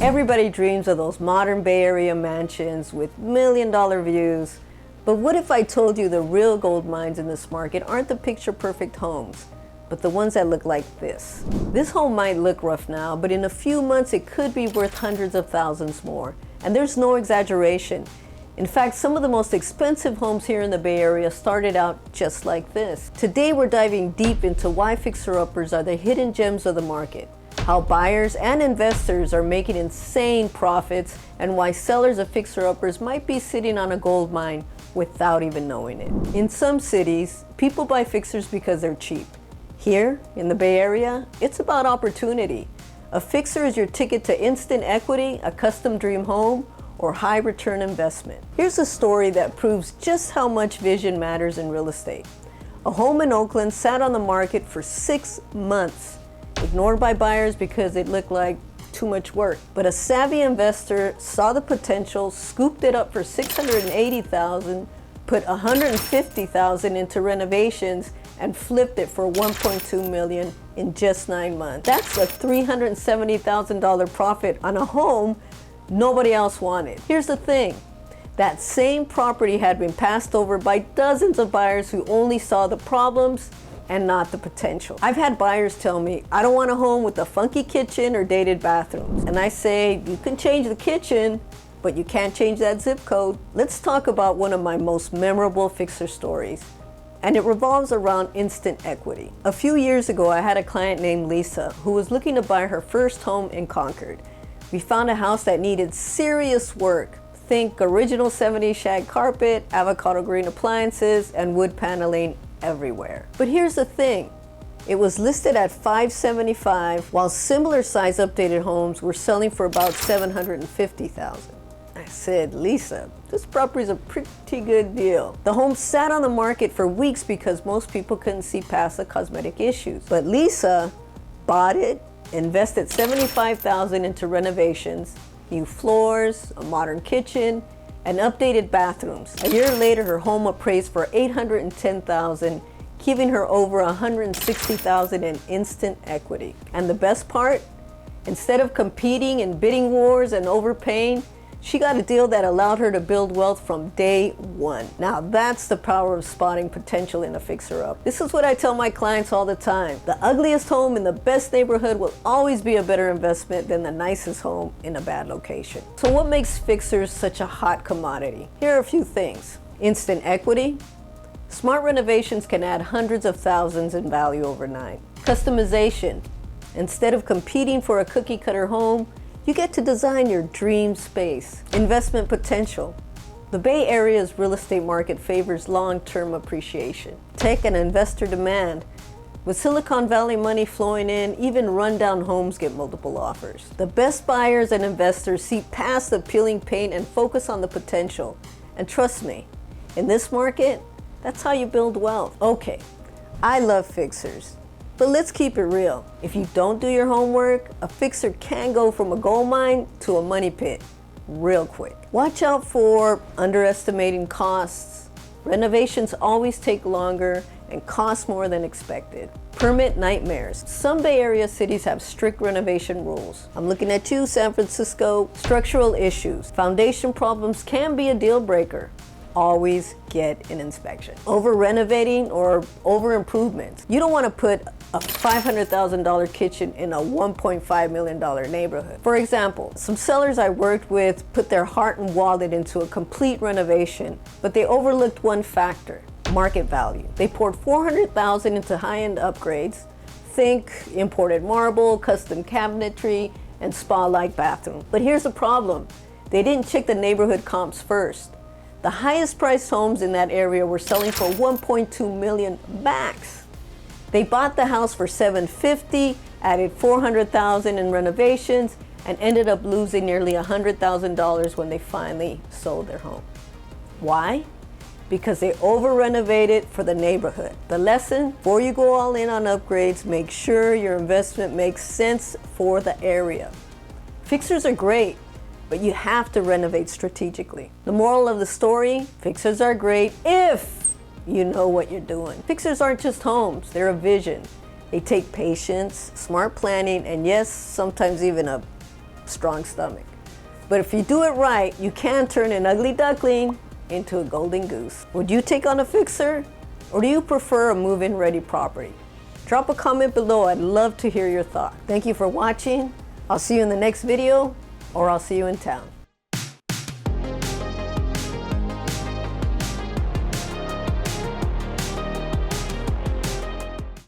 Everybody dreams of those modern Bay Area mansions with million-dollar views. But what if I told you the real gold mines in this market aren't the picture-perfect homes, but the ones that look like this? This home might look rough now, but in a few months it could be worth hundreds of thousands more. And there's no exaggeration. In fact, some of the most expensive homes here in the Bay Area started out just like this. Today we're diving deep into why fixer-uppers are the hidden gems of the market, how buyers and investors are making insane profits, and why sellers of fixer-uppers might be sitting on a gold mine without even knowing it. In some cities, people buy fixers because they're cheap. Here, in the Bay Area, it's about opportunity. A fixer is your ticket to instant equity, a custom dream home, or high return investment. Here's a story that proves just how much vision matters in real estate. A home in Oakland sat on the market for 6 months, ignored by buyers because it looked like too much work. But a savvy investor saw the potential, scooped it up for $680,000, put $150,000 into renovations, and flipped it for $1.2 million in just 9 months. That's a $370,000 profit on a home nobody else wanted. Here's the thing. That same property had been passed over by dozens of buyers who only saw the problems and not the potential. I've had buyers tell me, I don't want a home with a funky kitchen or dated bathrooms. And I say, you can change the kitchen, but you can't change that zip code. Let's talk about one of my most memorable fixer stories. And it revolves around instant equity. A few years ago, I had a client named Lisa who was looking to buy her first home in Concord. We found a house that needed serious work. Think original 70s shag carpet, avocado green appliances, and wood paneling everywhere. But here's the thing. It was listed at $575,000, while similar size updated homes were selling for about $750,000. I said, Lisa, this property's a pretty good deal. The home sat on the market for weeks because most people couldn't see past the cosmetic issues. But Lisa bought it, invested $75,000 into renovations, new floors, a modern kitchen, and updated bathrooms. A year later, her home appraised for $810,000, giving her over $160,000 in instant equity. And the best part? Instead of competing in bidding wars and overpaying, she got a deal that allowed her to build wealth from day one. Now that's the power of spotting potential in a fixer-up. This is what I tell my clients all the time. The ugliest home in the best neighborhood will always be a better investment than the nicest home in a bad location. So what makes fixers such a hot commodity? Here are a few things. Instant equity. Smart renovations can add hundreds of thousands in value overnight. Customization. Instead of competing for a cookie-cutter home, you get to design your dream space. Investment potential. The Bay Area's real estate market favors long-term appreciation. Tech and investor demand. With Silicon Valley money flowing in, even rundown homes get multiple offers. The best buyers and investors see past the peeling paint and focus on the potential. And trust me, in this market, that's how you build wealth. Okay, I love fixers. But let's keep it real. If you don't do your homework, a fixer can go from a gold mine to a money pit real quick. Watch out for underestimating costs. Renovations always take longer and cost more than expected. Permit nightmares. Some Bay Area cities have strict renovation rules. I'm looking at you, San Francisco. Structural issues. Foundation problems can be a deal breaker. Always get an inspection. Over renovating or over improvements. You don't want to put a $500,000 kitchen in a $1.5 million neighborhood. For example, some sellers I worked with put their heart and wallet into a complete renovation, but they overlooked one factor: market value. They poured $400,000 into high-end upgrades. Think imported marble, custom cabinetry, and spa-like bathroom. But here's the problem. They didn't check the neighborhood comps first. The highest priced homes in that area were selling for $1.2 million max. They bought the house for $750,000, added $400,000 in renovations, and ended up losing nearly $100,000 when they finally sold their home. Why? Because they over-renovated for the neighborhood. The lesson: before you go all in on upgrades, make sure your investment makes sense for the area. Fixers are great, but you have to renovate strategically. The moral of the story: fixers are great if you know what you're doing. Fixers aren't just homes, they're a vision. They take patience, smart planning, and yes, sometimes even a strong stomach. But if you do it right, you can turn an ugly duckling into a golden goose. Would you take on a fixer? Or do you prefer a move-in ready property? Drop a comment below. I'd love to hear your thoughts. Thank you for watching. I'll see you in the next video, or I'll see you in town.